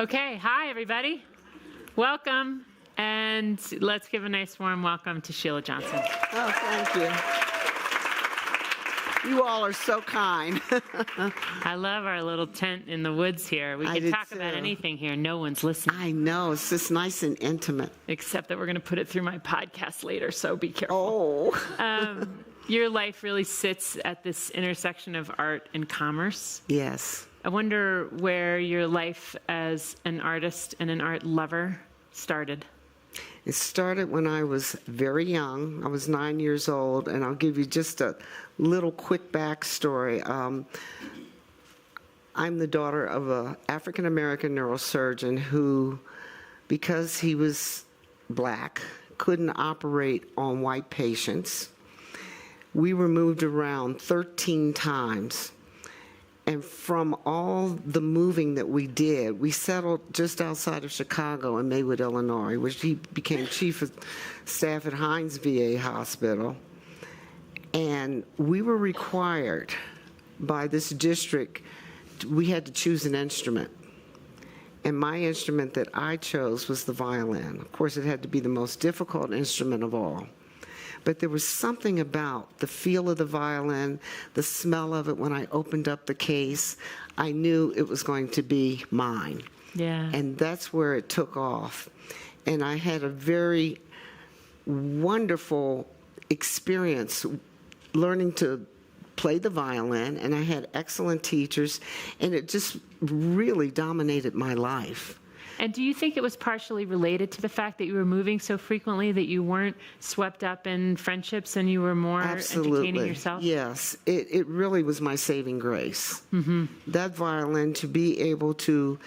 Okay, hi everybody. Welcome, and let's give a nice warm welcome to Sheila Johnson. Oh, thank you. You all are so kind. I love our little tent in the woods here. We can talk about anything here. No one's listening. I know. It's just nice and intimate. Except that we're going to put it through my podcast later, so be careful. Oh. Your life really sits at this intersection of art and commerce. Yes. I wonder where your life as an artist and an art lover started. It started when I was very young. I was 9 years old, and I'll give you just a little quick backstory. I'm the daughter of an African-American neurosurgeon who, because he was black, couldn't operate on white patients. We were moved around 13 times. And from all the moving that we did, we settled just outside of Chicago in Maywood, Illinois, where he became chief of staff at Hines VA Hospital. And we were required by this district, we had to choose an instrument. And my instrument that I chose was the violin. Of course, it had to be the most difficult instrument of all. But there was something about the feel of the violin, the smell of it when I opened up the case. I knew it was going to be mine. Yeah. And that's where it took off. And I had a very wonderful experience learning to play the violin, and I had excellent teachers, and it just really dominated my life. And do you think it was partially related to the fact that you were moving so frequently that you weren't swept up in friendships and you were more entertaining yourself? Yes, it really was my saving grace. Mm-hmm. That violin, to be able to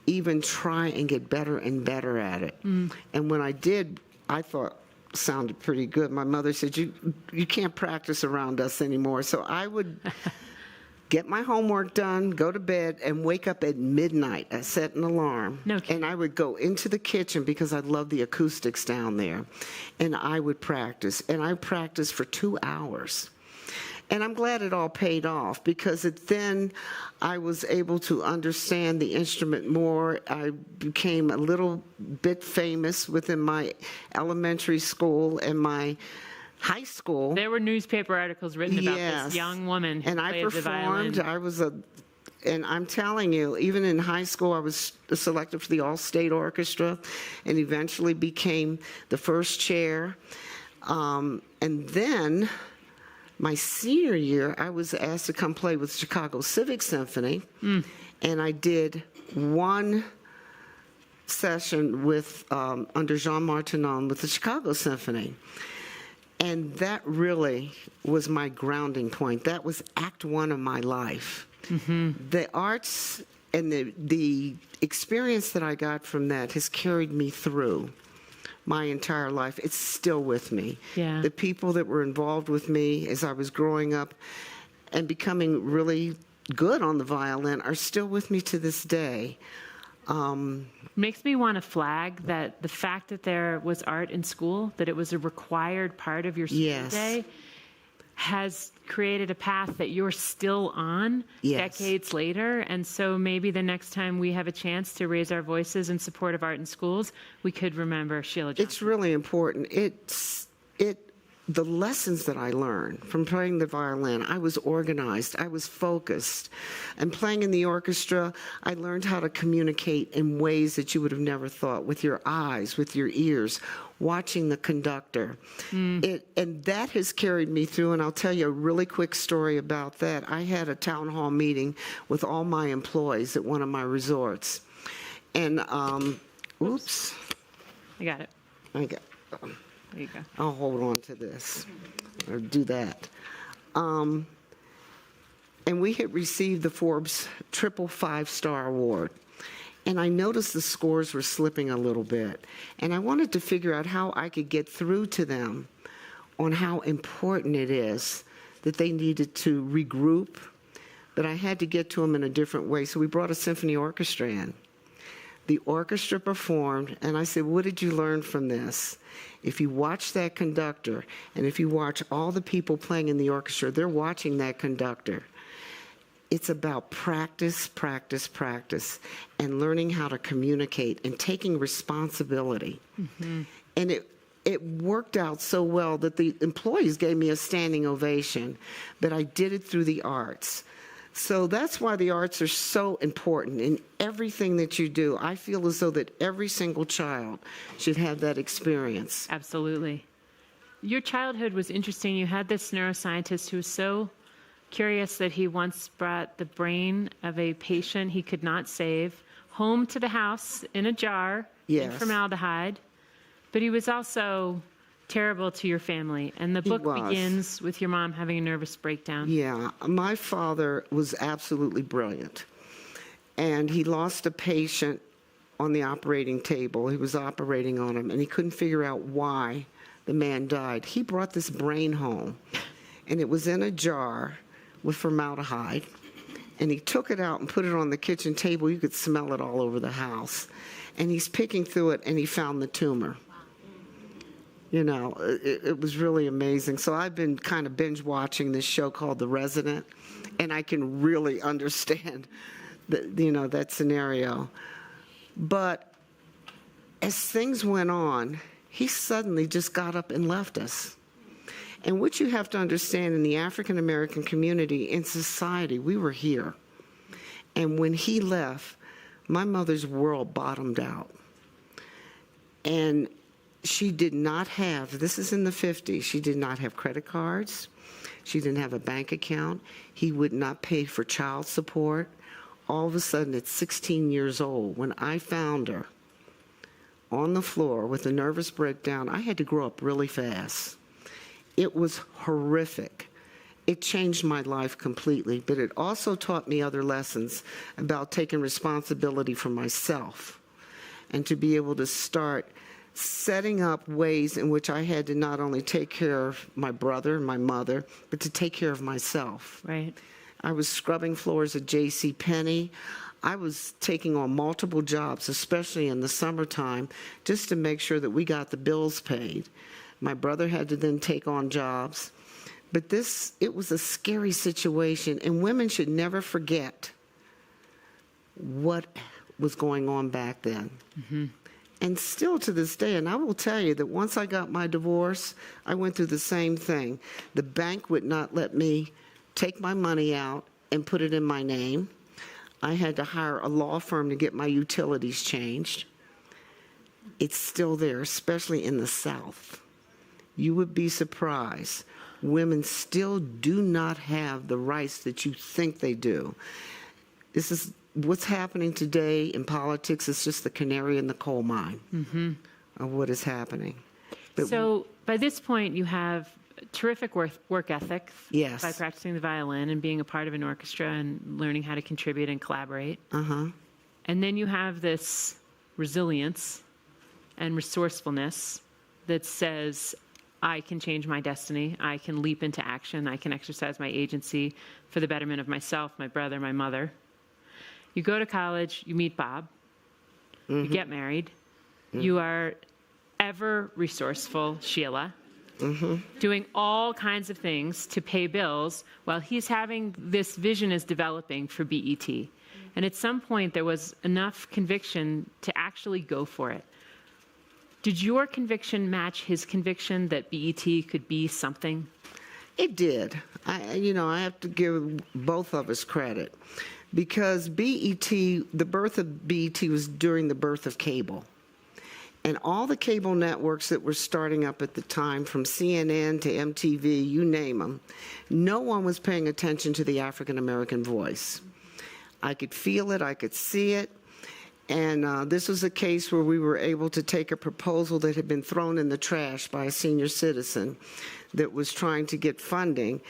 even try and get better and better at it. Mm. And when I did, I thought sounded pretty good. My mother said, you can't practice around us anymore. So I would get my homework done, go to bed, and wake up at midnight. I set an alarm. No kidding. And I would go into the kitchen because I love the acoustics down there. And I would practice. And I practiced for 2 hours. And I'm glad it all paid off because then I was able to understand the instrument more. I became a little bit famous within my elementary school and my high school. There were newspaper articles written about this young woman who played the violin. I was and I'm telling you, even in high school, I was selected for the All-State Orchestra and eventually became the first chair. And then my senior year, I was asked to come play with Chicago Civic Symphony, and I did one session with under Jean Martinon with the Chicago Symphony. And that really was my grounding point. That was act one of my life. Mm-hmm. The arts and the experience that I got from that has carried me through my entire life. It's still with me. Yeah. The people that were involved with me as I was growing up and becoming really good on the violin are still with me to this day. Makes me want to flag that the fact that there was art in school, that it was a required part of your school day, has created a path that you're still on decades later. And so maybe the next time we have a chance to raise our voices in support of art in schools, we could remember Sheila Johnson. It's really important. The lessons that I learned from playing the violin, I was organized, I was focused. And playing in the orchestra, I learned how to communicate in ways that you would have never thought, with your eyes, with your ears, watching the conductor. And that has carried me through, and I'll tell you a really quick story about that. I had a town hall meeting with all my employees at one of my resorts. And, oops. I got it. There you go. I'll hold on to this, or do that. And we had received the Forbes triple 5-star award. And I noticed the scores were slipping a little bit. And I wanted to figure out how I could get through to them on how important it is that they needed to regroup, but I had to get to them in a different way. So we brought a symphony orchestra in. The orchestra performed, and I said, what did you learn from this? If you watch that conductor, and if you watch all the people playing in the orchestra, they're watching that conductor. it's about practice, practice, practice, and learning how to communicate and taking responsibility. Mm-hmm. And it worked out so well that the employees gave me a standing ovation, but I did it through the arts. So that's why the arts are so important in everything that you do. I feel as though that every single child should have that experience. Absolutely. Your childhood was interesting. You had this neuroscientist who was so curious that he once brought the brain of a patient he could not save home to the house in a jar in formaldehyde. But he was also terrible to your family. And the book begins with your mom having a nervous breakdown. Yeah, my father was absolutely brilliant. And he lost a patient on the operating table. He was operating on him, and he couldn't figure out why the man died. He brought this brain home, and it was in a jar with formaldehyde. And he took it out and put it on the kitchen table. You could smell it all over the house. And he's picking through it, and he found the tumor. You know, it was really amazing. So I've been kind of binge watching this show called The Resident, and I can really understand that scenario. But as things went on, he suddenly just got up and left us. And what you have to understand in the African American community, in society, we were here. And when he left, my mother's world bottomed out. And she did not have, this is in the 50s, she did not have credit cards. She didn't have a bank account. He would not pay for child support. All of a sudden, at 16 years old, when I found her on the floor with a nervous breakdown, I had to grow up really fast. It was horrific. It changed my life completely, but it also taught me other lessons about taking responsibility for myself and to be able to start setting up ways in which I had to not only take care of my brother and my mother, but to take care of myself. Right. I was scrubbing floors at J.C. Penney. I was taking on multiple jobs, especially in the summertime, just to make sure that we got the bills paid. My brother had to then take on jobs. But it was a scary situation, and women should never forget what was going on back then. Mm-hmm. And still to this day, and I will tell you that once I got my divorce, I went through the same thing. The bank would not let me take my money out and put it in my name. I had to hire a law firm to get my utilities changed. It's still there, especially in the South. You would be surprised. Women still do not have the rights that you think they do. This is what's happening today in politics is just the canary in the coal mine of what is happening. But so by this point, you have terrific work ethic by practicing the violin and being a part of an orchestra and learning how to contribute and collaborate. And then you have this resilience and resourcefulness that says, I can change my destiny. I can leap into action. I can exercise my agency for the betterment of myself, my brother, my mother. You go to college, you meet Bob, you get married, you are ever resourceful, Sheila, doing all kinds of things to pay bills while he's having this vision is developing for BET. And at some point, there was enough conviction to actually go for it. Did your conviction match his conviction that BET could be something? It did. I have to give both of us credit. Because BET, the birth of BET was during the birth of cable. And all the cable networks that were starting up at the time, from CNN to MTV, you name them, no one was paying attention to the African American voice. I could feel it, I could see it. And this was a case where we were able to take a proposal that had been thrown in the trash by a senior citizen that was trying to get funding.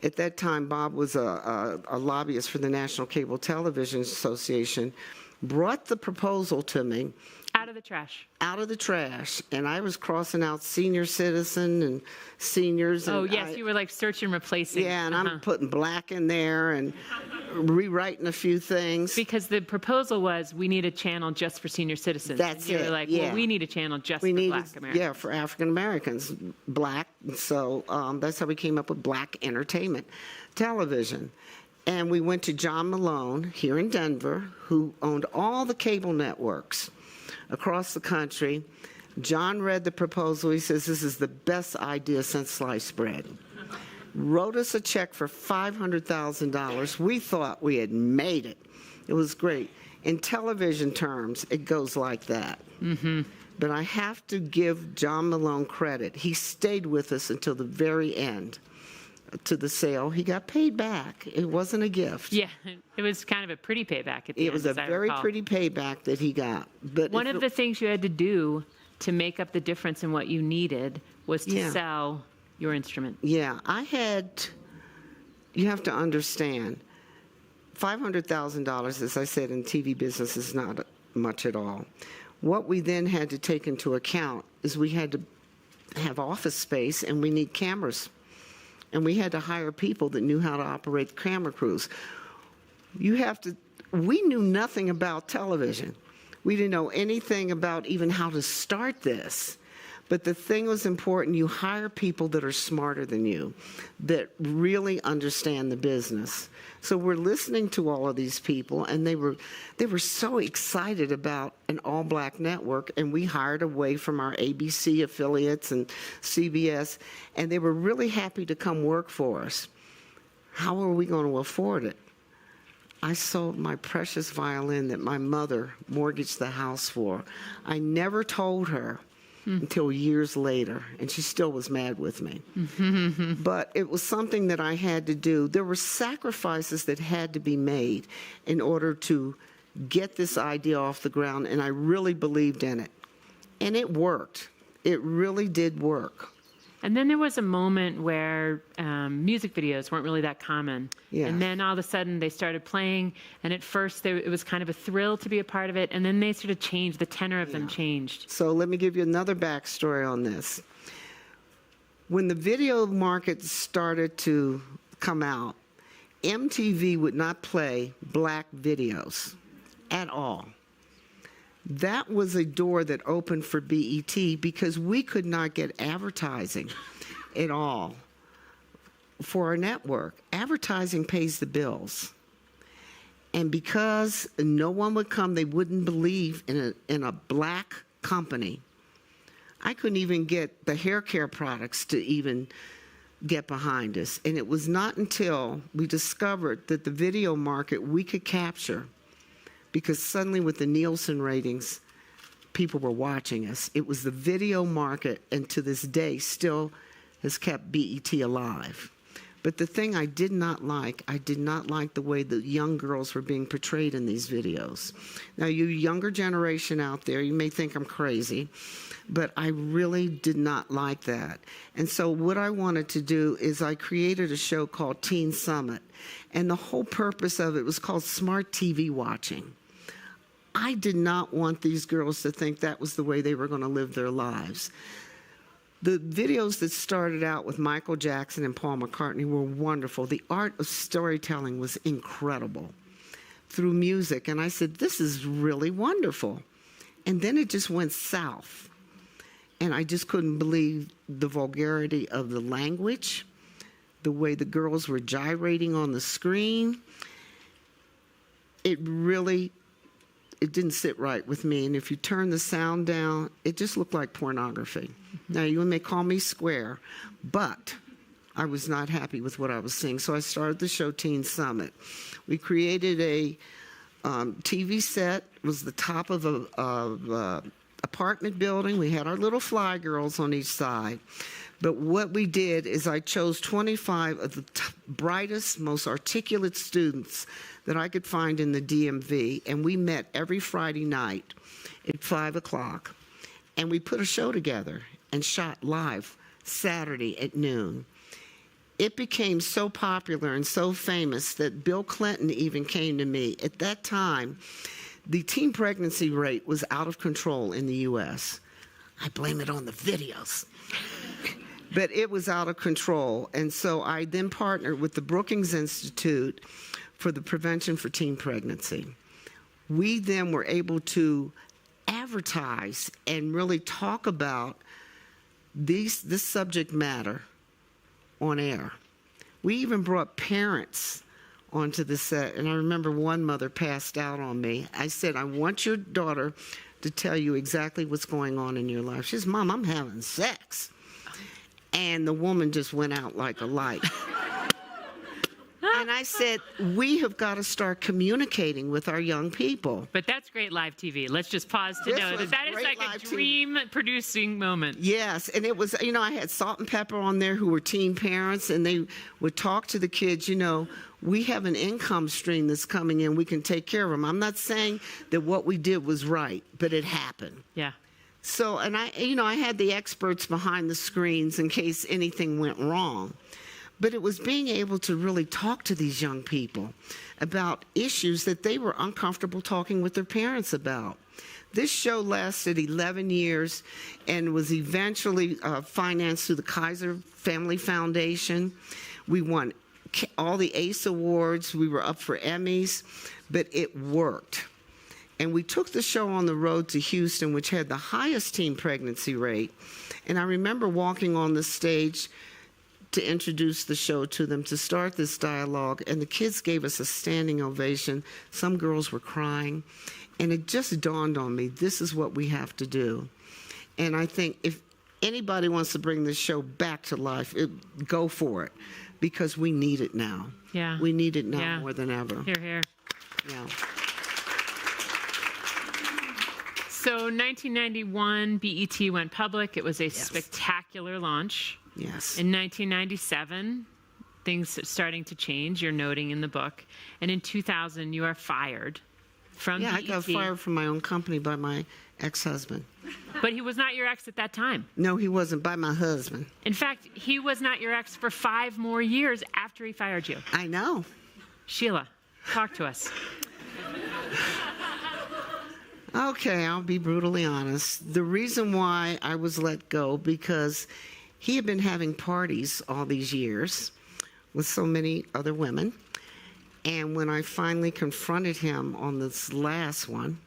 At that time, Bob was a lobbyist for the National Cable Television Association, brought the proposal to me. Out of the trash. Out of the trash. And I was crossing out senior citizen and seniors. Oh, yes, you were like search and replacing. Yeah, and I'm putting black in there and rewriting a few things. Because the proposal was, we need a channel just for senior citizens. That's and you were like, well, we need a channel just for Black Americans. Yeah, for African Americans, black. So that's how we came up with Black Entertainment Television. And we went to John Malone here in Denver, who owned all the cable networks across the country. John read the proposal. He says, this is the best idea since sliced bread. Wrote us a check for $500,000. We thought we had made it. It was great. In television terms, it goes like that. Mm-hmm. But I have to give John Malone credit. He stayed with us until the very end. To the sale, he got paid back. It wasn't a gift. Yeah, it was kind of a pretty payback at the end. It was a very pretty payback that he got. But one of the things you had to do to make up the difference in what you needed was to sell your instrument. Yeah, you have to understand, $500,000, as I said, in TV business is not much at all. What we then had to take into account is we had to have office space and we need cameras. And we had to hire people that knew how to operate camera crews. We knew nothing about television. We didn't know anything about even how to start this. But the thing was important, you hire people that are smarter than you, that really understand the business. So we're listening to all of these people, and they were so excited about an all-black network, and we hired away from our ABC affiliates and CBS, and they were really happy to come work for us. How are we going to afford it? I sold my precious violin that my mother mortgaged the house for. I never told her until years later, and she still was mad with me. But it was something that I had to do. There were sacrifices that had to be made in order to get this idea off the ground, and I really believed in it. And it worked. It really did work. And then there was a moment where music videos weren't really that common. Yeah. And then all of a sudden they started playing, and at first it was kind of a thrill to be a part of it, and then they sort of changed, the tenor of them changed. So let me give you another backstory on this. When the video market started to come out, MTV would not play black videos at all. That was a door that opened for BET because we could not get advertising at all for our network. Advertising pays the bills. And because no one would come, they wouldn't believe in a black company. I couldn't even get the hair care products to even get behind us. And it was not until we discovered that the video market we could capture, because suddenly with the Nielsen ratings, people were watching us. It was the video market, and to this day still has kept BET alive. But the thing I did not like the way the young girls were being portrayed in these videos. Now, you younger generation out there, you may think I'm crazy, but I really did not like that. And so what I wanted to do is I created a show called Teen Summit, and the whole purpose of it was called Smart TV Watching. I did not want these girls to think that was the way they were going to live their lives. The videos that started out with Michael Jackson and Paul McCartney were wonderful. The art of storytelling was incredible through music. And I said, this is really wonderful. And then it just went south. And I just couldn't believe the vulgarity of the language, the way the girls were gyrating on the screen. It didn't sit right with me. And if you turn the sound down, it just looked like pornography. Now, you may call me square, but I was not happy with what I was seeing. So I started the show Teen Summit. We created a TV set. It was the top of a apartment building. We had our little fly girls on each side. But what we did is I chose 25 of the brightest, most articulate students that I could find in the DMV, and we met every Friday night at 5 o'clock, and we put a show together and shot live Saturday at noon. It became so popular and so famous that Bill Clinton even came to me. At that time, the teen pregnancy rate was out of control in the U.S. I blame it on the videos. But it was out of control. And so I then partnered with the Brookings Institute for the Prevention for Teen Pregnancy. We then were able to advertise and really talk about this subject matter on air. We even brought parents onto the set. And I remember one mother passed out on me. I said, I want your daughter to tell you exactly what's going on in your life. She says, Mom, I'm having sex. And the woman just went out like a light. And I said, we have got to start communicating with our young people. But that's great live TV. Let's just pause to know that is like a dream-producing moment. Yes, and it was, I had Salt and Pepper on there who were teen parents, and they would talk to the kids, we have an income stream that's coming in. We can take care of them. I'm not saying that what we did was right, but it happened. Yeah. So, and I had the experts behind the screens in case anything went wrong. But it was being able to really talk to these young people about issues that they were uncomfortable talking with their parents about. This show lasted 11 years and was eventually financed through the Kaiser Family Foundation. We won all the ACE awards. We were up for Emmys, but it worked. And we took the show on the road to Houston, which had the highest teen pregnancy rate. And I remember walking on the stage to introduce the show to them, to start this dialogue, and the kids gave us a standing ovation. Some girls were crying, and it just dawned on me, this is what we have to do. And I think if anybody wants to bring this show back to life, go for it, because we need it now. Yeah. We need it now more than ever. Hear, hear. Yeah. So 1991, BET went public. It was a spectacular launch. Yes. In 1997, things starting to change, you're noting in the book. And in 2000, you are fired from BET. Yeah, I got fired from my own company by my ex-husband. But he was not your ex at that time. No, he wasn't, by my husband. In fact, he was not your ex for 5 more years after he fired you. I know. Sheila, talk to us. Okay, I'll be brutally honest. The reason why I was let go, because he had been having parties all these years with so many other women. And when I finally confronted him on this last one,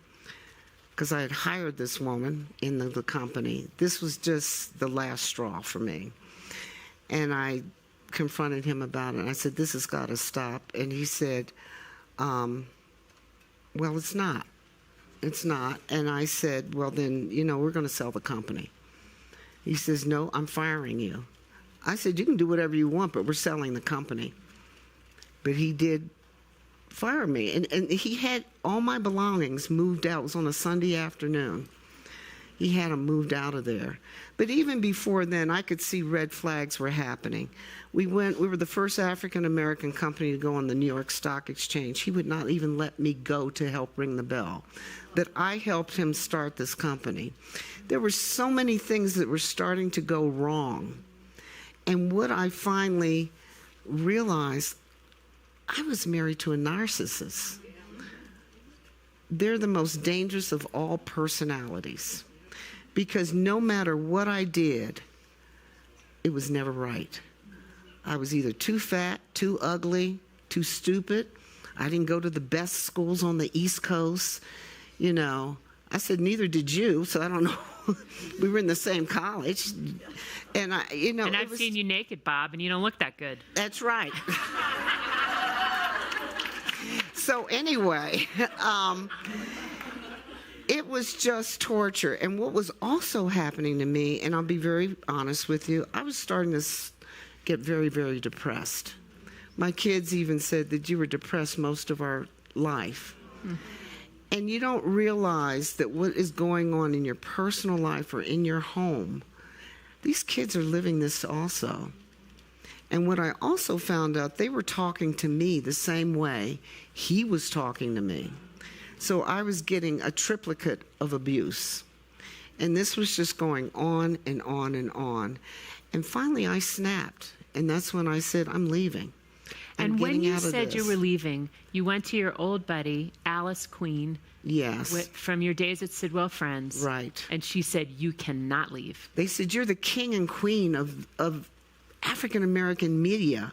because I had hired this woman in the company, this was just the last straw for me. And I confronted him about it. I said, this has got to stop. And he said, well, it's not. It's not. And I said, well, then, we're going to sell the company. He says, no, I'm firing you. I said, you can do whatever you want, but we're selling the company. But he did fire me. And he had all my belongings moved out. It was on a Sunday afternoon. He had them moved out of there. But even before then, I could see red flags were happening. We were the first African-American company to go on the New York Stock Exchange. He would not even let me go to help ring the bell. But I helped him start this company. There were so many things that were starting to go wrong. And what I finally realized, I was married to a narcissist. They're the most dangerous of all personalities. Because no matter what I did, it was never right. I was either too fat, too ugly, too stupid. I didn't go to the best schools on the East Coast. I said, neither did you, so I don't know. We were in the same college. And And I've seen you naked, Bob, and you don't look that good. That's right. So anyway, it was just torture. And what was also happening to me, and I'll be very honest with you, I was starting to get very, very depressed. My kids even said that you were depressed most of our life. And you don't realize that what is going on in your personal life or in your home, these kids are living this also. And what I also found out, they were talking to me the same way he was talking to me. So I was getting a triplicate of abuse. And this was just going on and on and on. And finally I snapped. And that's when I said, I'm leaving. And when you said you were leaving, you went to your old buddy, Alice Queen. Yes. From your days at Sidwell Friends. Right. And she said, you cannot leave. They said, you're the king and queen of African-American media.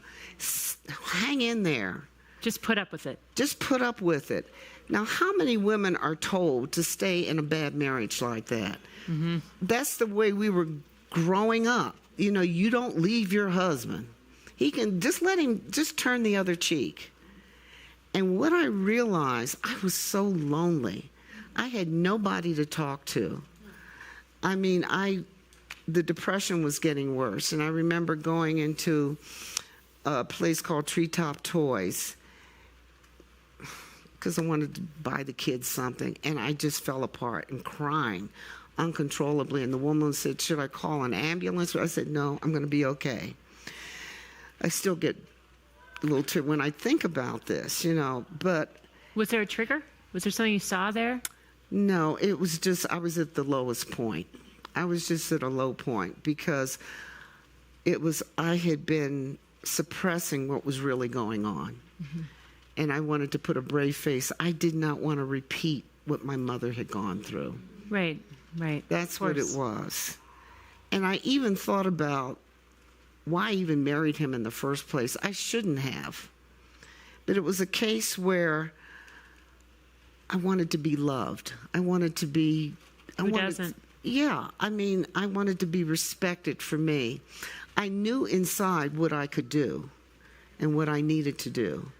Hang in there. Just put up with it. Just put up with it. Now, how many women are told to stay in a bad marriage like that? Mm-hmm. That's the way we were growing up. You don't leave your husband. He can just let him just turn the other cheek. And what I realized, I was so lonely. I had nobody to talk to. I mean, the depression was getting worse. And I remember going into a place called Treetop Toys because I wanted to buy the kids something. And I just fell apart and crying uncontrollably. And the woman said, should I call an ambulance? I said, no, I'm going to be okay. I still get a little when I think about this, but... Was there a trigger? Was there something you saw there? No, it was just, I was at the lowest point. I was just at a low point because I had been suppressing what was really going on. Mm-hmm. And I wanted to put a brave face. I did not want to repeat what my mother had gone through. Right. That's what it was. And I even thought about why I even married him in the first place. I shouldn't have. But it was a case where I wanted to be loved. I wanted to be... Who doesn't? Yeah. I mean, I wanted to be respected for me. I knew inside what I could do and what I needed to do.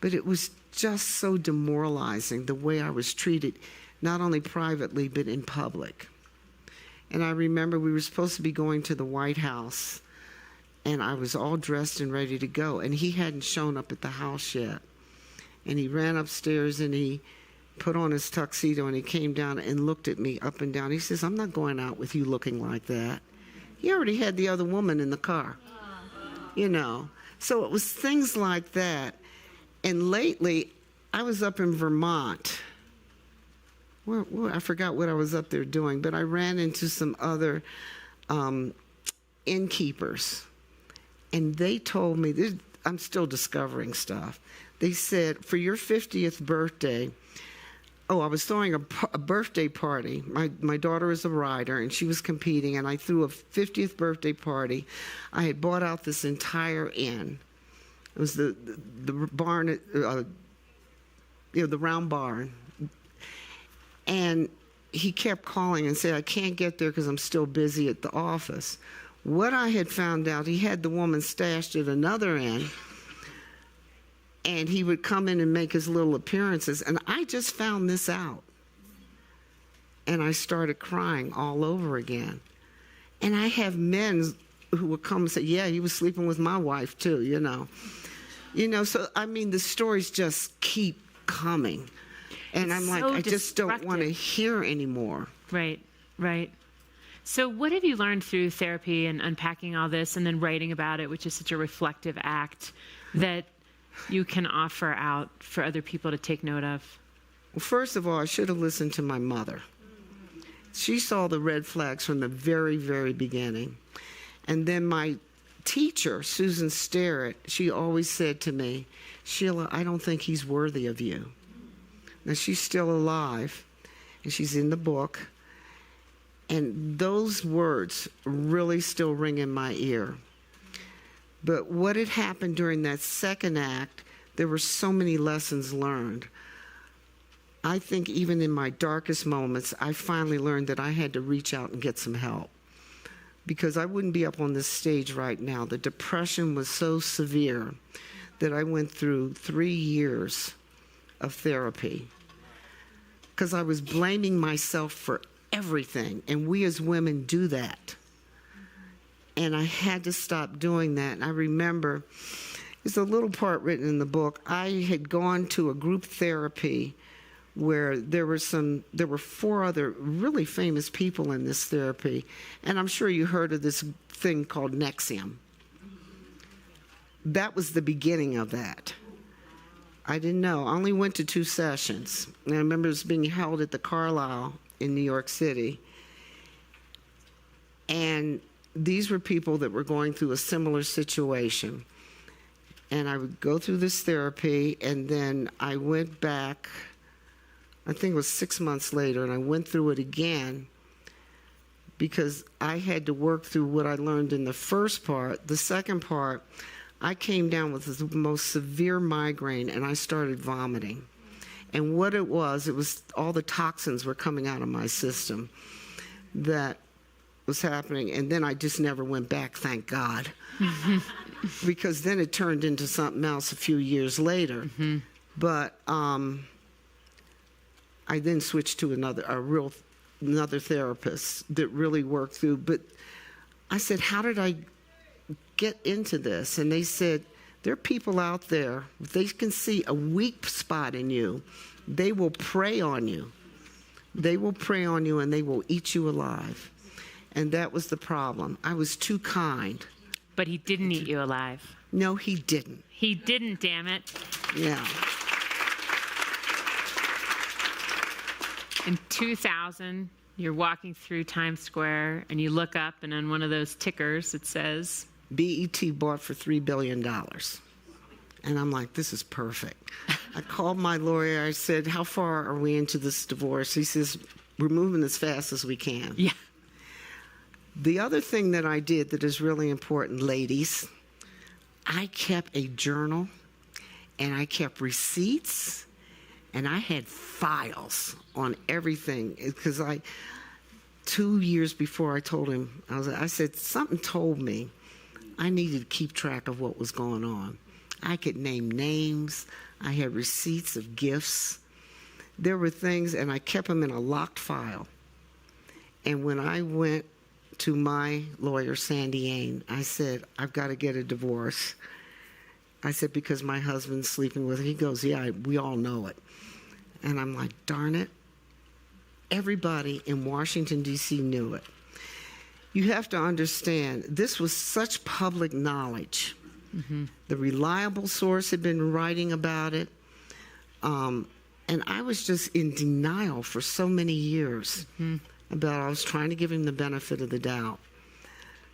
But it was just so demoralizing the way I was treated, not only privately, but in public. And I remember we were supposed to be going to the White House, and I was all dressed and ready to go, and he hadn't shown up at the house yet. And he ran upstairs, and he put on his tuxedo, and he came down and looked at me up and down. He says, I'm not going out with you looking like that. He already had the other woman in the car, So it was things like that. And lately, I was up in Vermont. I forgot what I was up there doing, but I ran into some other innkeepers. And they told me, I'm still discovering stuff. They said, for your 50th birthday, I was throwing a birthday party. My daughter is a rider, and she was competing, and I threw a 50th birthday party. I had bought out this entire inn. It was the barn, the round barn. And he kept calling and said, I can't get there because I'm still busy at the office. What I had found out, he had the woman stashed at another inn, and he would come in and make his little appearances. And I just found this out. And I started crying all over again. And I have men who would come and say, yeah, he was sleeping with my wife too, So, I mean, the stories just keep coming. And I'm like, I just don't want to hear anymore. Right. So what have you learned through therapy and unpacking all this and then writing about it, which is such a reflective act that you can offer out for other people to take note of? Well, first of all, I should have listened to my mother. She saw the red flags from the very, very beginning. And then my teacher, Susan Sterrett, she always said to me, Sheila, I don't think he's worthy of you. Now, she's still alive, and she's in the book. And those words really still ring in my ear. But what had happened during that second act, there were so many lessons learned. I think even in my darkest moments, I finally learned that I had to reach out and get some help. Because I wouldn't be up on this stage right now. The depression was so severe that I went through 3 years of therapy. Because I was blaming myself for everything. And we as women do that. And I had to stop doing that. And I remember, there's a little part written in the book. I had gone to a group therapy where there were 4 other really famous people in this therapy. And I'm sure you heard of this thing called Nexium. That was the beginning of that. I didn't know. I only went to 2 sessions. And I remember it was being held at the Carlisle in New York City. And these were people that were going through a similar situation. And I would go through this therapy, and then I went back, I think it was 6 months later, and I went through it again because I had to work through what I learned in the first part. The second part, I came down with the most severe migraine, and I started vomiting. And what it was all the toxins were coming out of my system that was happening. And then I just never went back, thank God. Because then it turned into something else a few years later. Mm-hmm. But I then switched to another therapist that really worked through. But I said, how did I get into this? And they said, there are people out there, if they can see a weak spot in you, they will prey on you. They will prey on you and they will eat you alive. And that was the problem. I was too kind. But he didn't eat you alive. No, he didn't. He didn't, damn it. Yeah. In 2000, you're walking through Times Square and you look up and on one of those tickers it says, BET bought for $3 billion. And I'm like, this is perfect. I called my lawyer. I said, how far are we into this divorce? He says, we're moving as fast as we can. Yeah. The other thing that I did that is really important, ladies, I kept a journal and I kept receipts and I had files on everything because 2 years before I told him, I said, something told me I needed to keep track of what was going on. I could name names. I had receipts of gifts. There were things, and I kept them in a locked file. And when I went to my lawyer, Sandy Ain, I said, I've got to get a divorce. I said, because my husband's sleeping with her. He goes, yeah, we all know it. And I'm like, darn it. Everybody in Washington, D.C. knew it. You have to understand, this was such public knowledge. Mm-hmm. The reliable source had been writing about it. And I was just in denial for so many years I was trying to give him the benefit of the doubt.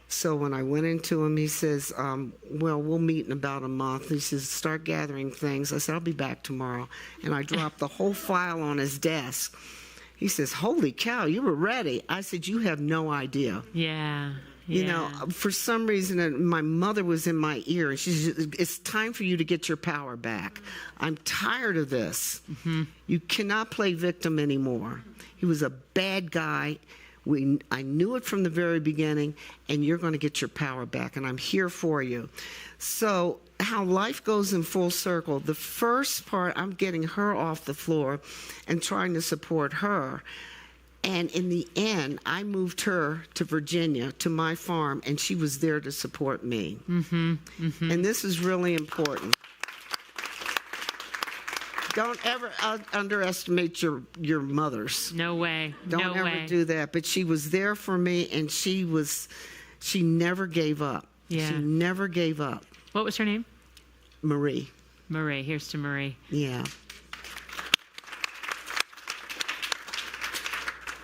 So when I went into him, he says, well, we'll meet in about a month. He says, start gathering things. I said, I'll be back tomorrow. And I dropped the whole file on his desk. He says, holy cow, you were ready. I said, you have no idea. Yeah. You know, for some reason, my mother was in my ear, and she said, it's time for you to get your power back. I'm tired of this. Mm-hmm. You cannot play victim anymore. He was a bad guy. I knew it from the very beginning, and you're going to get your power back, and I'm here for you. So how life goes in full circle, the first part, I'm getting her off the floor and trying to support her. And in the end, I moved her to Virginia, to my farm, and she was there to support me. Mm-hmm, mm-hmm. And this is really important. Don't ever underestimate your mothers. No way. Don't ever do that. But she was there for me, and she never gave up. Yeah. She never gave up. What was her name? Marie. Marie. Here's to Marie. Yeah.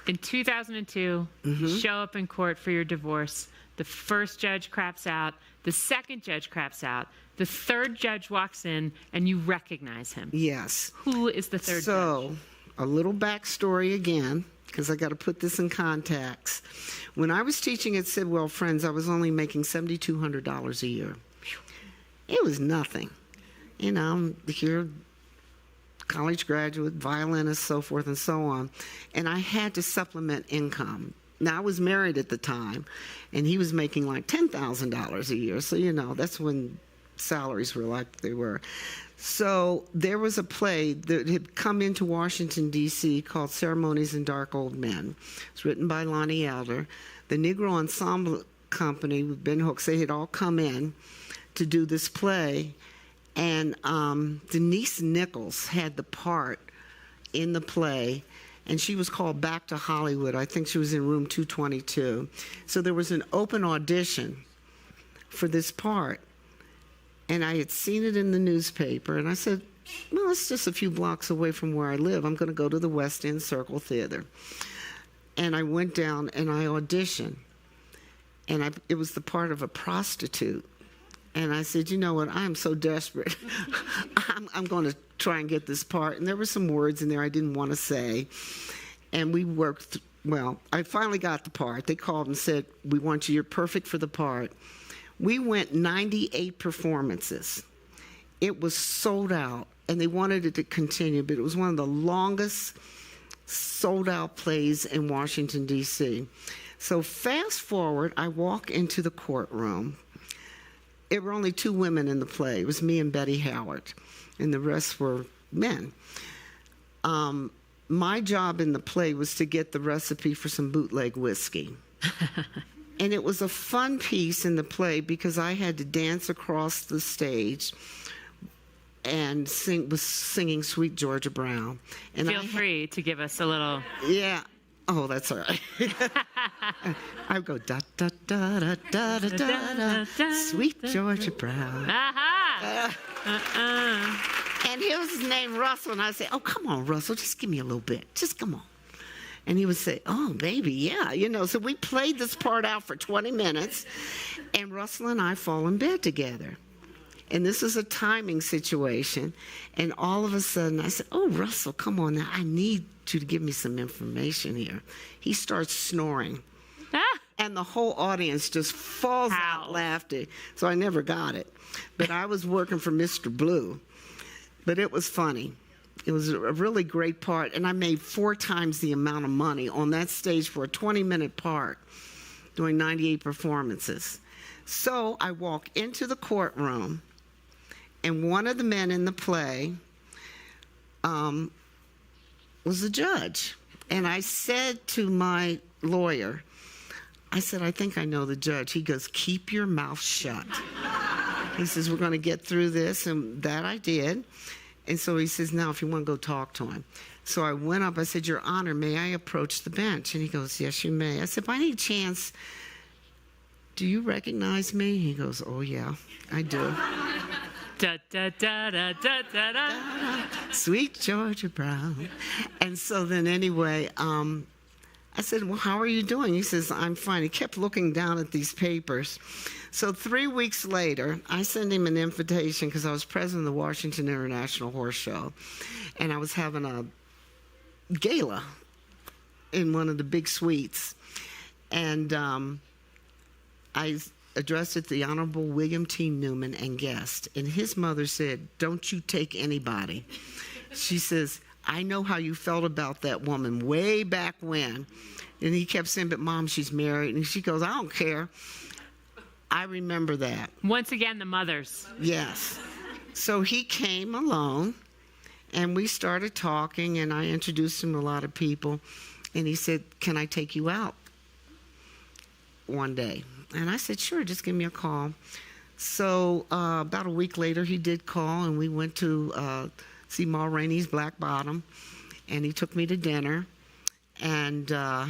In 2002, you show up in court for your divorce. The first judge craps out. The second judge craps out. The third judge walks in, and you recognize him. Yes. Who is the third judge? So, a little backstory again, because I got to put this in context. When I was teaching at Sidwell Friends, I was only making $7,200 a year. It was nothing. You know, I'm here, college graduate, violinist, so forth and so on. And I had to supplement income. Now, I was married at the time, and he was making like $10,000 a year. So, you know, that's when salaries were like they were. So there was a play that had come into Washington, D.C. called Ceremonies and Dark Old Men. It's written by Lonnie Elder. The Negro Ensemble Company with Ben Hooks, they had all come in to do this play. And Denise Nichols had the part in the play, and she was called back to Hollywood. I think she was in room 222. So there was an open audition for this part. And I had seen it in the newspaper, and I said, well, it's just a few blocks away from where I live. I'm going to go to the West End Circle Theater. And I went down and I auditioned. And it was the part of a prostitute. And I said, you know what, I'm so desperate. I'm going to try and get this part. And there were some words in there I didn't want to say. And we worked, I finally got the part. They called and said, we want you, you're perfect for the part. We went 98 performances. It was sold out, and they wanted it to continue, but it was one of the longest sold-out plays in Washington, D.C. So fast forward, I walk into the courtroom. There were only two women in the play. It was me and Betty Howard, and the rest were men. My job in the play was to get the recipe for some bootleg whiskey. And it was a fun piece in the play because I had to dance across the stage and was singing Sweet Georgia Brown. And Feel free to give us a little. Yeah. Oh, that's all right. I go da da da da da da da da, Sweet Georgia Brown. And he was named Russell, and I say, "Oh, come on, Russell, just give me a little bit, just come on." And he would say, "Oh, baby, yeah, you know." So we played this part out for 20 minutes, and Russell and I fall in bed together. And this is a timing situation. And all of a sudden, I said, "Oh, Russell, come on now. I need you to give me some information here." He starts snoring. And the whole audience just falls out laughing. So I never got it. But I was working for Mr. Blue. But it was funny. It was a really great part. And I made 4 times the amount of money on that stage for a 20-minute part, doing 98 performances. So I walk into the courtroom, and one of the men in the play was the judge. And I said to my lawyer, I said, "I think I know the judge." He goes, "Keep your mouth shut." He says, "We're going to get through this." And that I did. And so he says, "Now, if you want to go talk to him." So I went up. I said, "Your Honor, may I approach the bench?" And he goes, "Yes, you may." I said, "By any chance, do you recognize me?" He goes, "Oh, yeah, I do." Da, da, da, da, da, da, da. Sweet Georgia Brown. And so then anyway, I said, "Well, how are you doing?" He says, "I'm fine." He kept looking down at these papers. So 3 weeks later, I sent him an invitation because I was president of the Washington International Horse Show. And I was having a gala in one of the big suites. And I addressed it to the Honorable William T. Newman and guest. And his mother said, "Don't you take anybody." She says, "I know how you felt about that woman way back when." And he kept saying, "But Mom, she's married." And she goes, "I don't care." I remember that. Once again, the mothers. Yes. So he came alone, and we started talking, and I introduced him to a lot of people. And he said, "Can I take you out one day?" And I said, "Sure, just give me a call." So about a week later, he did call, and we went to see Ma Rainey's Black Bottom, and he took me to dinner. And how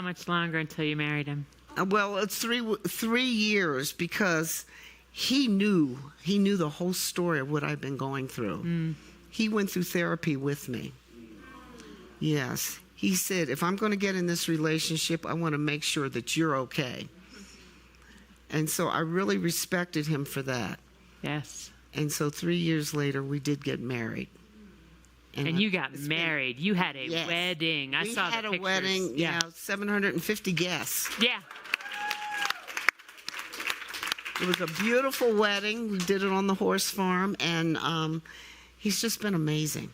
much longer until you married him? Well, it's 3 years because he knew the whole story of what I've been going through. He went through therapy with me. Yes. He said, "If I'm going to get in this relationship, I want to make sure that you're okay." And so I really respected him for that. Yes. And so 3 years later, we did get married. And you got married. You had a wedding. I saw the pictures. We had a wedding, 750 guests. Yeah. It was a beautiful wedding. We did it on the horse farm, and he's just been amazing.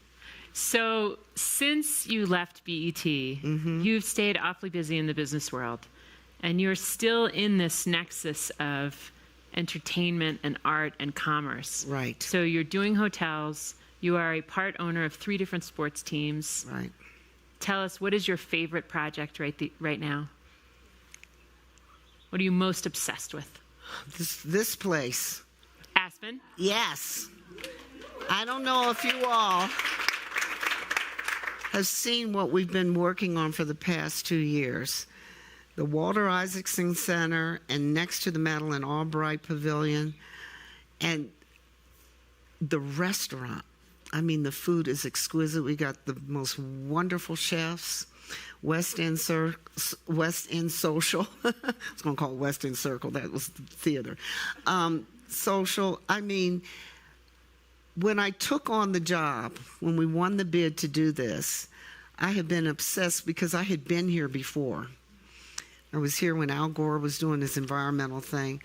So since you left BET, you've stayed awfully busy in the business world, and you're still in this nexus of entertainment and art and commerce. Right. So you're doing hotels. You are a part owner of 3 different sports teams. Right. Tell us, what is your favorite project right now? What are you most obsessed with? This place. Aspen? Yes. I don't know if you all have seen what we've been working on for the past 2 years. The Walter Isaacson Center, and next to the Madeleine Albright Pavilion, and the restaurant. I mean, the food is exquisite. We got the most wonderful chefs. West End Social. I was going to call it West End Circle. That was the theater. Social. I mean, when I took on the job, when we won the bid to do this, I had been obsessed because I had been here before. I was here when Al Gore was doing his environmental thing.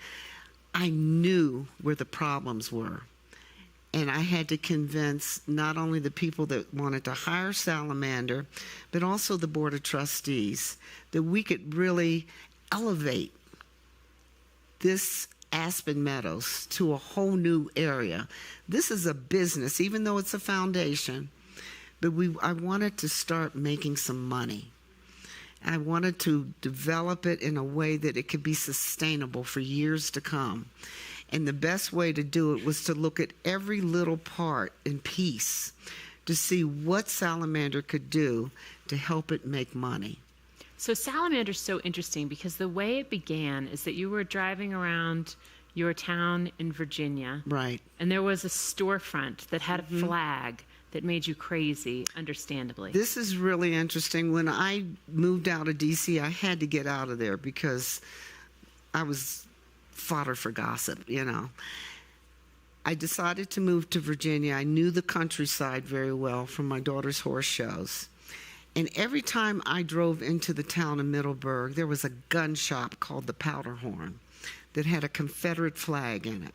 I knew where the problems were. And I had to convince not only the people that wanted to hire Salamander, but also the Board of Trustees, that we could really elevate this Aspen Meadows to a whole new area. This is a business, even though it's a foundation, but I wanted to start making some money. I wanted to develop it in a way that it could be sustainable for years to come. And the best way to do it was to look at every little part and piece to see what Salamander could do to help it make money. So Salamander's so interesting because the way it began is that you were driving around your town in Virginia. Right. And there was a storefront that had a flag that made you crazy, understandably. This is really interesting. When I moved out of D.C., I had to get out of there because I was fodder for gossip, you know. I decided to move to Virginia. I knew the countryside very well from my daughter's horse shows. And every time I drove into the town of Middleburg, there was a gun shop called the Powderhorn that had a Confederate flag in it,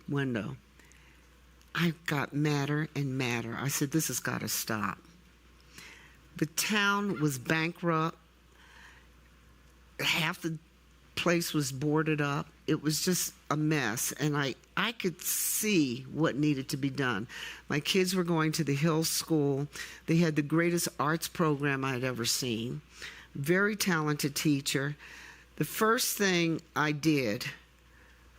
window. I got madder and madder. I said, this has got to stop. The town was bankrupt. Half the place was boarded up. It was just a mess. And I could see what needed to be done. My kids were going to the Hill School. They had the greatest arts program I'd ever seen. Very talented teacher. The first thing I did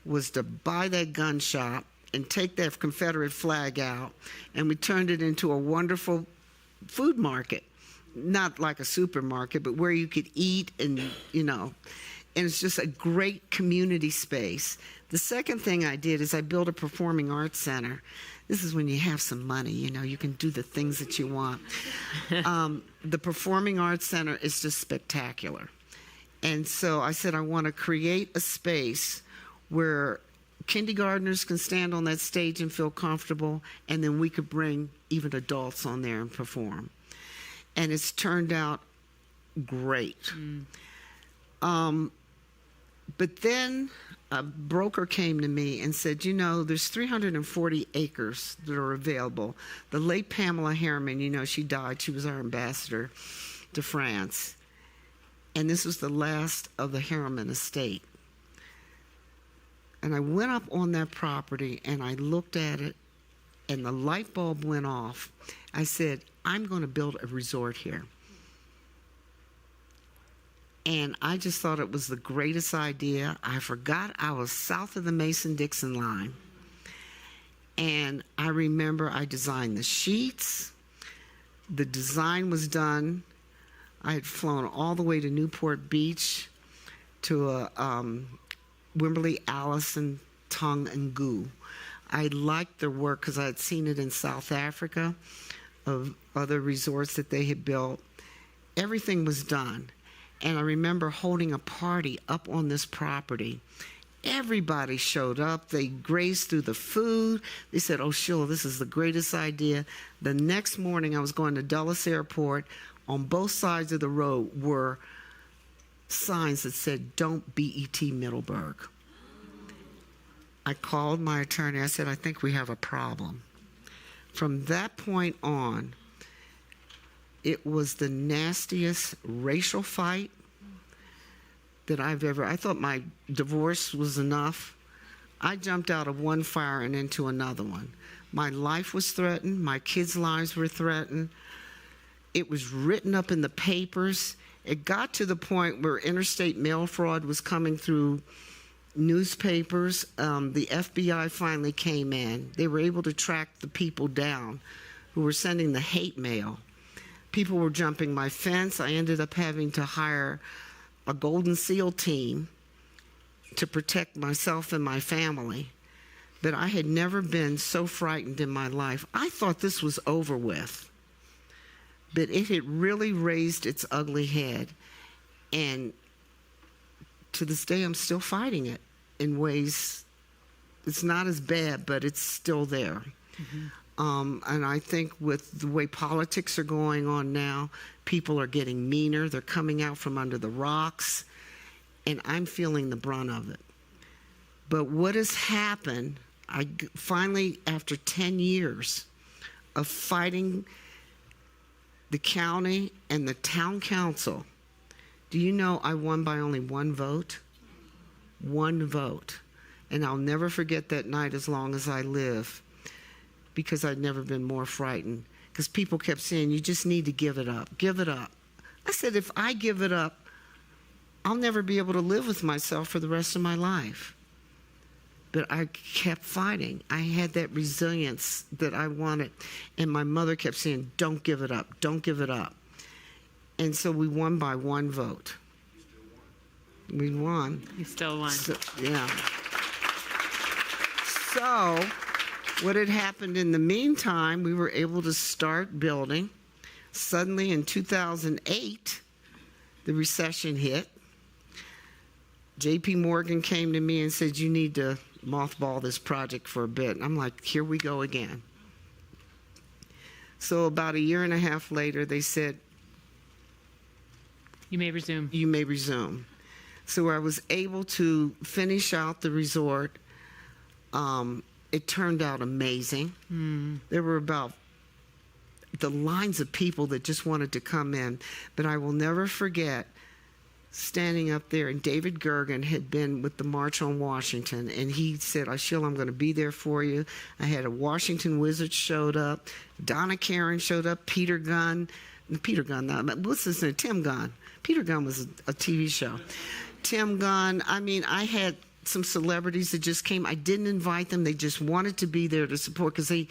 was to buy that gun shop and take that Confederate flag out, and we turned it into a wonderful food market. Not like a supermarket, but where you could eat and, you know, and it's just a great community space. The second thing I did is I built a performing arts center. This is when you have some money, you know, you can do the things that you want. The performing arts center is just spectacular. And so I said, I want to create a space where kindergartners can stand on that stage and feel comfortable, and then we could bring even adults on there and perform. And it's turned out great. But then a broker came to me and said, you know, there's 340 acres that are available. The late Pamela Harriman, you know, she died. She was our ambassador to France. And this was the last of the Harriman estate. And I went up on that property and I looked at it and the light bulb went off. I said, I'm going to build a resort here. And I just thought it was the greatest idea. I forgot I was south of the Mason-Dixon line. And I remember I designed the sheets. The design was done. I had flown all the way to Newport Beach to a Wimberley, Allison, Tongue, and Goo. I liked their work because I had seen it in South Africa of other resorts that they had built. Everything was done. And I remember holding a party up on this property. Everybody showed up. They grazed through the food. They said, oh, Sheila, this is the greatest idea. The next morning, I was going to Dulles Airport. On both sides of the road were signs that said, don't BET Middleburg. I called my attorney. I said, I think we have a problem. From that point on, it was the nastiest racial fight that I thought my divorce was enough. I jumped out of one fire and into another one. My life was threatened. My kids' lives were threatened. It was written up in the papers. It got to the point where interstate mail fraud was coming through newspapers. The FBI finally came in. They were able to track the people down who were sending the hate mail. People were jumping my fence. I ended up having to hire a Golden SEAL team to protect myself and my family. But I had never been so frightened in my life. I thought this was over with. But it had really raised its ugly head. And to this day, I'm still fighting it in ways. It's not as bad, but it's still there. And I think with the way politics are going on now, people are getting meaner. They're coming out from under the rocks. And I'm feeling the brunt of it. But what has happened, I finally, after 10 years of fighting the county and the town council, do you know I won by only one vote? One vote. And I'll never forget that night as long as I live, because I'd never been more frightened. Because people kept saying, you just need to give it up. Give it up. I said, if I give it up, I'll never be able to live with myself for the rest of my life. But I kept fighting. I had that resilience that I wanted. And my mother kept saying, don't give it up. Don't give it up. And so we won by 1 vote. We won. You still won. So, yeah. So what had happened in the meantime, we were able to start building. Suddenly in 2008, the recession hit. J.P. Morgan came to me and said, you need to mothball this project for a bit. And I'm like, here we go again. So about 1.5 years later, they said, you may resume. You may resume. So I was able to finish out the resort. It turned out amazing. There were about the lines of people that just wanted to come in. But I will never forget standing up there, and David Gergen had been with the March on Washington, and he said, Sheila, I'm going to be there for you. I had a Washington Wizards showed up, Donna Karen showed up, Tim Gunn. Peter Gunn was a TV show. Tim Gunn, I had some celebrities that just came. I didn't invite them. They just wanted to be there to support because they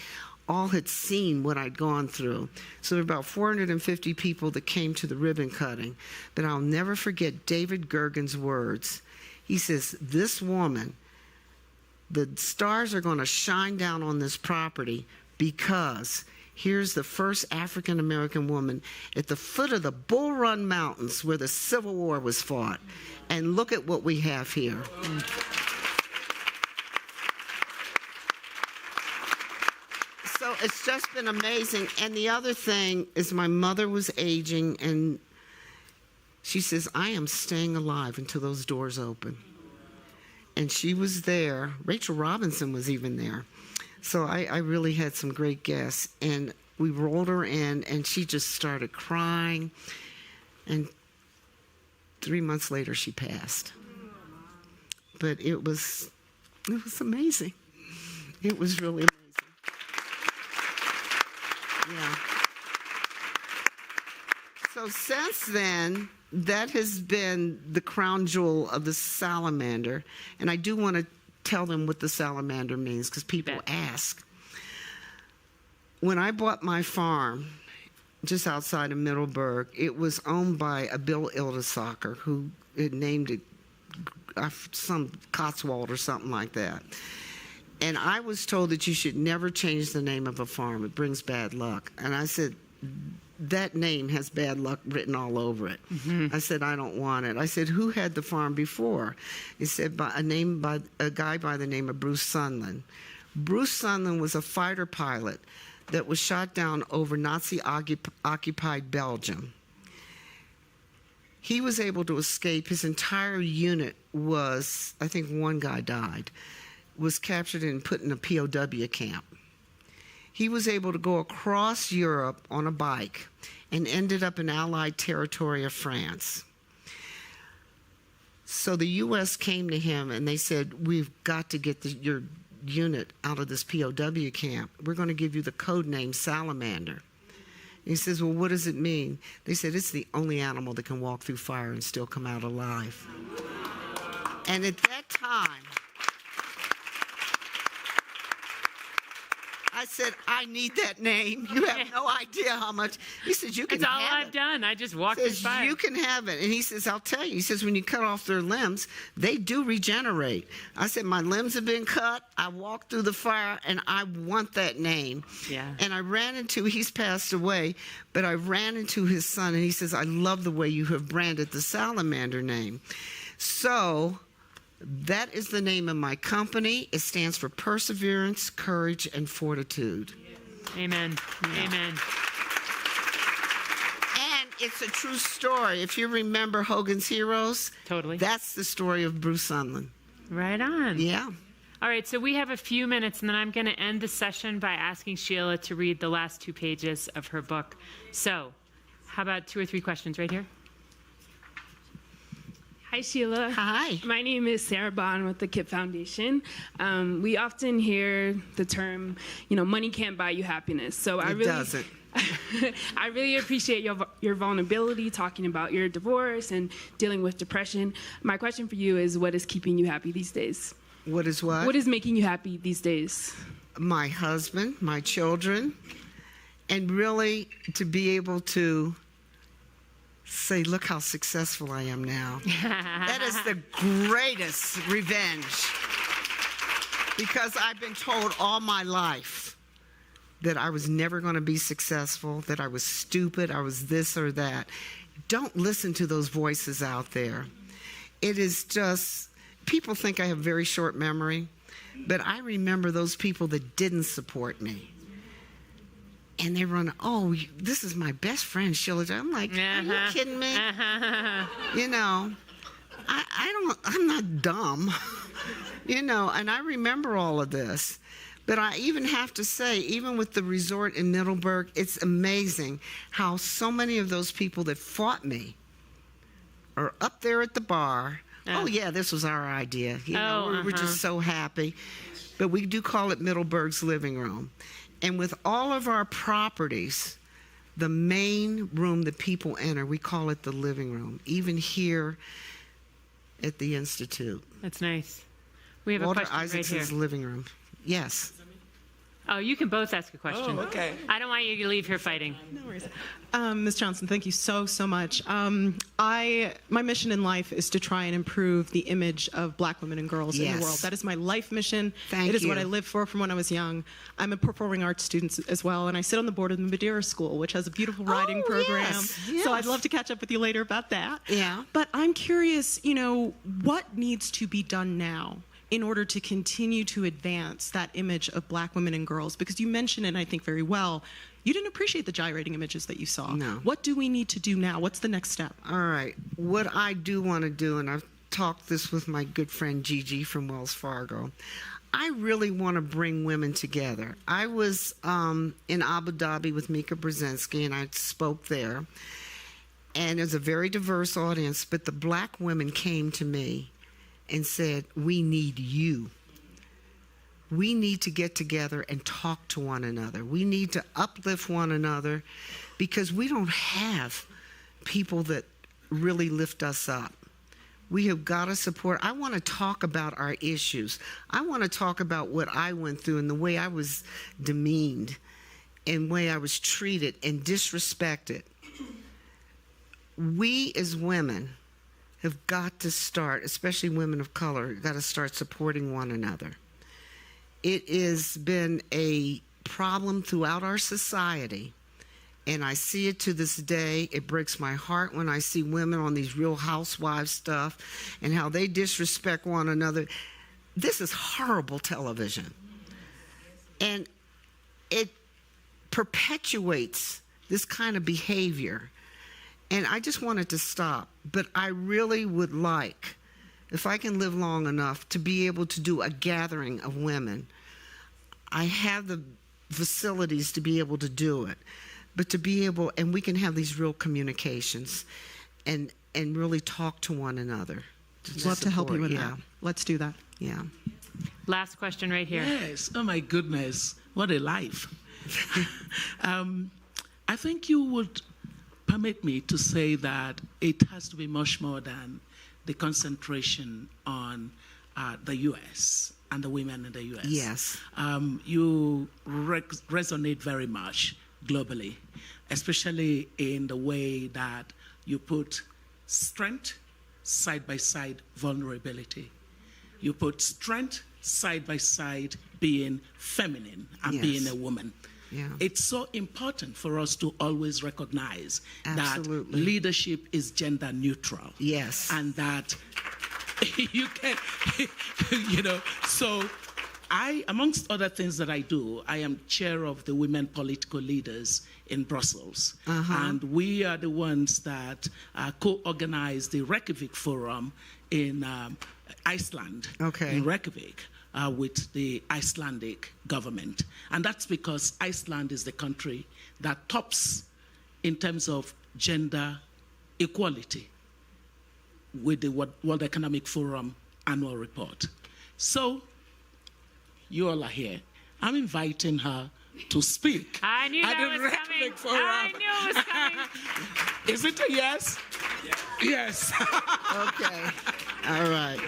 all had seen what I'd gone through. So there were about 450 people that came to the ribbon cutting. But I'll never forget David Gergen's words. He says, this woman, the stars are going to shine down on this property because here's the first African-American woman at the foot of the Bull Run Mountains where the Civil War was fought. And look at what we have here. So it's just been amazing. And the other thing is my mother was aging, and she says, I am staying alive until those doors open. And she was there. Rachel Robinson was even there. So I really had some great guests. And we rolled her in, and she just started crying. And 3 months later, she passed. But it was amazing. It was really amazing. Yeah. So since then, that has been the crown jewel of the salamander. And I do want to tell them what the salamander means because people ask. When I bought my farm just outside of Middleburg, it was owned by a Bill Ildesacker who had named it some Cotswold or something like that. And I was told that you should never change the name of a farm. It brings bad luck. And I said, that name has bad luck written all over it. I said, I don't want it. I said, who had the farm before? He said, by a guy by the name of Bruce Sunland. Bruce Sunland was a fighter pilot that was shot down over Nazi-occupied Belgium. He was able to escape. His entire unit was, I think one guy died, was captured and put in a POW camp. He was able to go across Europe on a bike and ended up in Allied territory of France. So the U.S. came to him and they said, we've got to get your unit out of this POW camp. We're going to give you the code name Salamander. And he says, well, what does it mean? They said, it's the only animal that can walk through fire and still come out alive. And at that time, I said, I need that name. You have no idea how much. He says, you can have it. It's all I've done. I just walked through fire. You can have it. And he says, I'll tell you. He says, when you cut off their limbs, they do regenerate. I said, my limbs have been cut. I walked through the fire, and I want that name. Yeah. And I ran into, he's passed away, but I ran into his son, and he says, I love the way you have branded the salamander name. So that is the name of my company. It stands for perseverance, courage, and fortitude. Amen. Yeah. Amen. And it's a true story. If you remember Hogan's Heroes, totally. That's the story of Bruce Sunland. Right on. Yeah. All right, so we have a few minutes, and then I'm going to end the session by asking Sheila to read the last 2 pages of her book. So how about 2 or 3 questions right here? Hi, Sheila. Hi. My name is Sarah Bond with the KIP Foundation. We often hear the term, money can't buy you happiness. So It doesn't. I really appreciate your vulnerability, talking about your divorce and dealing with depression. My question for you is, what is keeping you happy these days? What is what? What is making you happy these days? My husband, my children, and really to be able to say, look how successful I am now. That is the greatest revenge. Because I've been told all my life that I was never going to be successful, that I was stupid, I was this or that. Don't listen to those voices out there. It is just, people think I have very short memory, but I remember those people that didn't support me. And they run, oh, this is my best friend, Sheila Johnson. I'm like, are you kidding me? I'm not dumb, and I remember all of this. But I even have to say, even with the resort in Middleburg, it's amazing how so many of those people that fought me are up there at the bar. Oh, yeah, this was our idea. We're just so happy. But we do call it Middleburg's living room. And with all of our properties, the main room that people enter, we call it the living room, even here at the Institute. That's nice. We have Walter a question Isaacson's right here. living room. Yes. Oh, you can both ask a question. Oh, okay. I don't want you to leave here fighting. No worries. Ms. Johnson, thank you so much. My mission in life is to try and improve the image of Black women and girls in the world. That is my life mission. It is what I live for from when I was young. I'm a performing arts student as well, and I sit on the board of the Madeira School, which has a beautiful writing program. Yes. So I'd love to catch up with you later about that. Yeah. But I'm curious, what needs to be done now in order to continue to advance that image of Black women and girls? Because you mentioned it, I think, very well. You didn't appreciate the gyrating images that you saw. No. What do we need to do now? What's the next step? All right. What I do want to do, and I've talked this with my good friend Gigi from Wells Fargo, I really want to bring women together. I was in Abu Dhabi with Mika Brzezinski, and I spoke there. And it was a very diverse audience, but the Black women came to me and said, we need you. We need to get together and talk to one another. We need to uplift one another because we don't have people that really lift us up. We have got to support. I want to talk about our issues. I want to talk about what I went through and the way I was demeaned and the way I was treated and disrespected. We as women have got to start, especially women of color, got to start supporting one another. It has been a problem throughout our society, and I see it to this day. It breaks my heart when I see women on these Real Housewives stuff and how they disrespect one another. This is horrible television. And it perpetuates this kind of behavior. And I just want it to stop. But I really would like, if I can live long enough, to be able to do a gathering of women. I have the facilities to be able to do it. But to be able, and we can have these real communications and really talk to one another. Love to help you with that. Let's do that. Yeah. Last question right here. Yes. Oh, my goodness. What a life. I think you would permit me to say that it has to be much more than the concentration on the U.S. and the women in the U.S. Yes. You resonate very much globally, especially in the way that you put strength side by side vulnerability. You put strength side by side being feminine and being a woman. Yeah. It's so important for us to always recognize Absolutely. that leadership is gender neutral. Yes. And that you can, so I, amongst other things that I do, I am chair of the Women Political Leaders in Brussels. And we are the ones that co-organize the Reykjavik Forum in Iceland, in Reykjavik. With the Icelandic government. And that's because Iceland is the country that tops in terms of gender equality with the World Economic Forum annual report. So, you all are here. I'm inviting her to speak. I knew that was coming. I knew it was coming. Is it a yes? Yes. Okay. All right.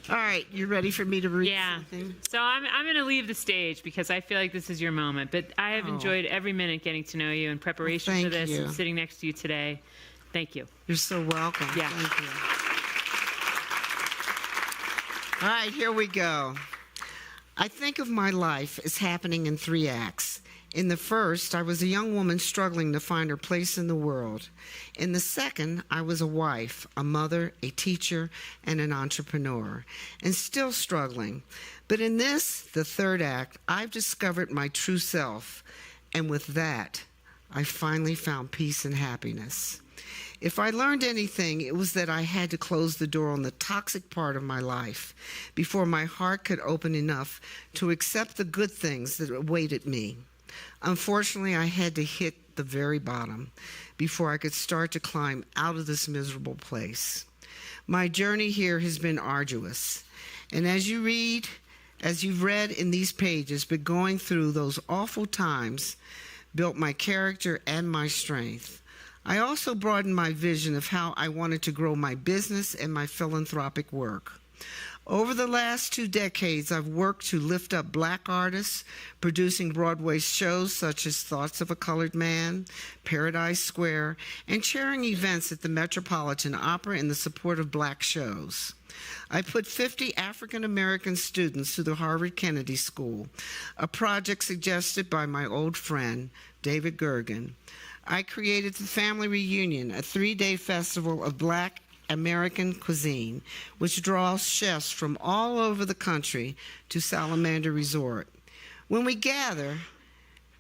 All right. You ready for me to read something? So I'm going to leave the stage because I feel like this is your moment. But I have enjoyed every minute getting to know you in preparation for this and sitting next to you today. Thank you. You're so welcome. Yeah. Thank you. All right, here we go. I think of my life as happening in 3 acts. In the first, I was a young woman struggling to find her place in the world. In the second, I was a wife, a mother, a teacher, and an entrepreneur, and still struggling. But in this, the third act, I've discovered my true self, and with that, I finally found peace and happiness. If I learned anything, it was that I had to close the door on the toxic part of my life before my heart could open enough to accept the good things that awaited me. Unfortunately, I had to hit the very bottom before I could start to climb out of this miserable place. My journey here has been arduous, and as you've read in these pages, but going through those awful times built my character and my strength. I also broadened my vision of how I wanted to grow my business and my philanthropic work. Over the last 2 decades, I've worked to lift up Black artists, producing Broadway shows such as Thoughts of a Colored Man, Paradise Square, and chairing events at the Metropolitan Opera in the support of Black shows. I put 50 African American students through the Harvard Kennedy School, a project suggested by my old friend, David Gergen. I created the Family Reunion, a 3-day festival of Black American cuisine, which draws chefs from all over the country to Salamander Resort. When we gather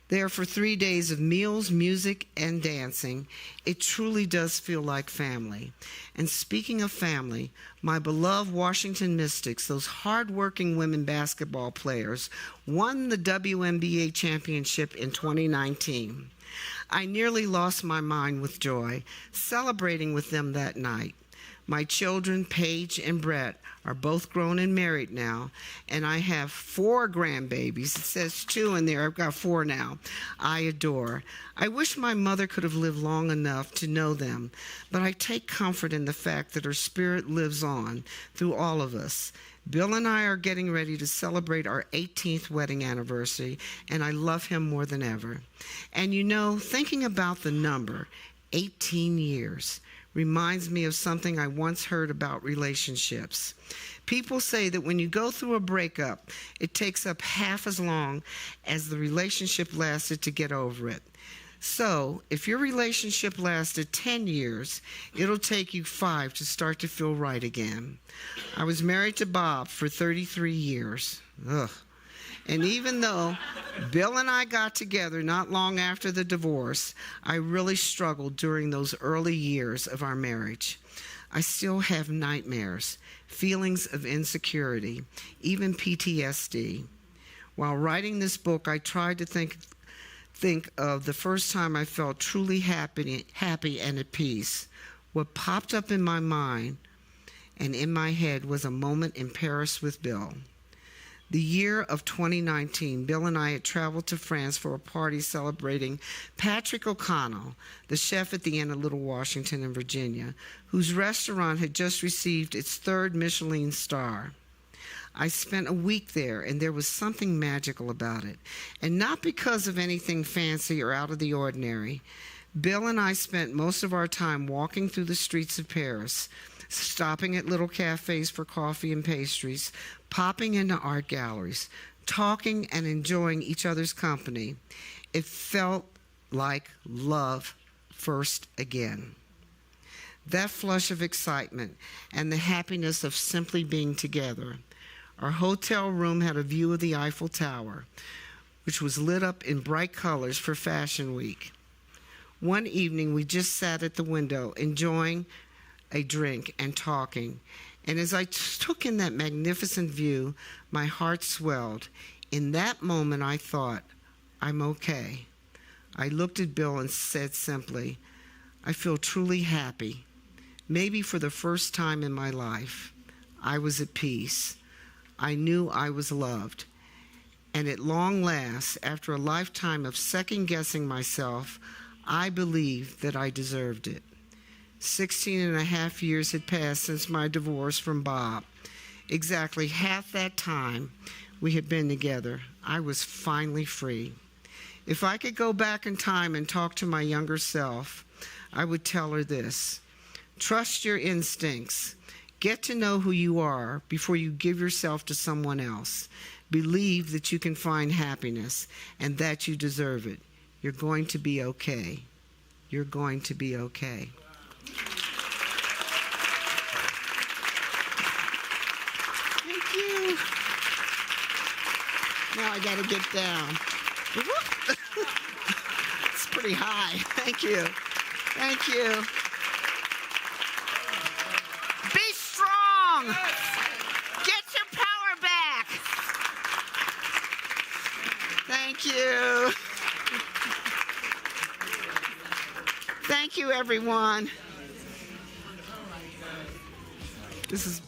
there for 3 days of meals, music, and dancing, it truly does feel like family. And speaking of family, my beloved Washington Mystics, those hardworking women basketball players, won the WNBA championship in 2019. I nearly lost my mind with joy, celebrating with them that night. My children, Paige and Brett, are both grown and married now, and I have 4 grandbabies. It says 2 in there. I've got 4 now. I adore. I wish my mother could have lived long enough to know them, but I take comfort in the fact that her spirit lives on through all of us. Bill and I are getting ready to celebrate our 18th wedding anniversary, and I love him more than ever. And you know, thinking about the number, 18 years, reminds me of something I once heard about relationships. People say that when you go through a breakup, it takes up half as long as the relationship lasted to get over it. So, if your relationship lasted 10 years, it'll take you 5 to start to feel right again. I was married to Bob for 33 years. Ugh. And even though Bill and I got together not long after the divorce, I really struggled during those early years of our marriage. I still have nightmares, feelings of insecurity, even PTSD. While writing this book, I tried to think of the first time I felt truly happy and at peace. What popped up in my mind and in my head was a moment in Paris with Bill. The year of 2019, Bill and I had traveled to France for a party celebrating Patrick O'Connell, the chef at the Inn of Little Washington in Virginia, whose restaurant had just received its 3rd Michelin star. I spent a week there, and there was something magical about it, and not because of anything fancy or out of the ordinary. Bill and I spent most of our time walking through the streets of Paris, stopping at little cafes for coffee and pastries, popping into art galleries, talking and enjoying each other's company. It felt like love first again. That flush of excitement and the happiness of simply being together. Our hotel room had a view of the Eiffel Tower, which was lit up in bright colors for Fashion Week. One evening, we just sat at the window, enjoying a drink and talking. And as I took in that magnificent view, my heart swelled. In that moment, I thought, I'm okay. I looked at Bill and said simply, I feel truly happy. Maybe for the first time in my life, I was at peace. I knew I was loved. And at long last, after a lifetime of second-guessing myself, I believed that I deserved it. 16 and a half years had passed since my divorce from Bob. Exactly half that time we had been together, I was finally free. If I could go back in time and talk to my younger self, I would tell her this: trust your instincts. Get to know who you are before you give yourself to someone else. Believe that you can find happiness and that you deserve it. You're going to be okay. You're going to be okay. Thank you. Now I got to get down. It's pretty high. Thank you. Thank you. Be strong. Get your power back. Thank you. Thank you, everyone. This is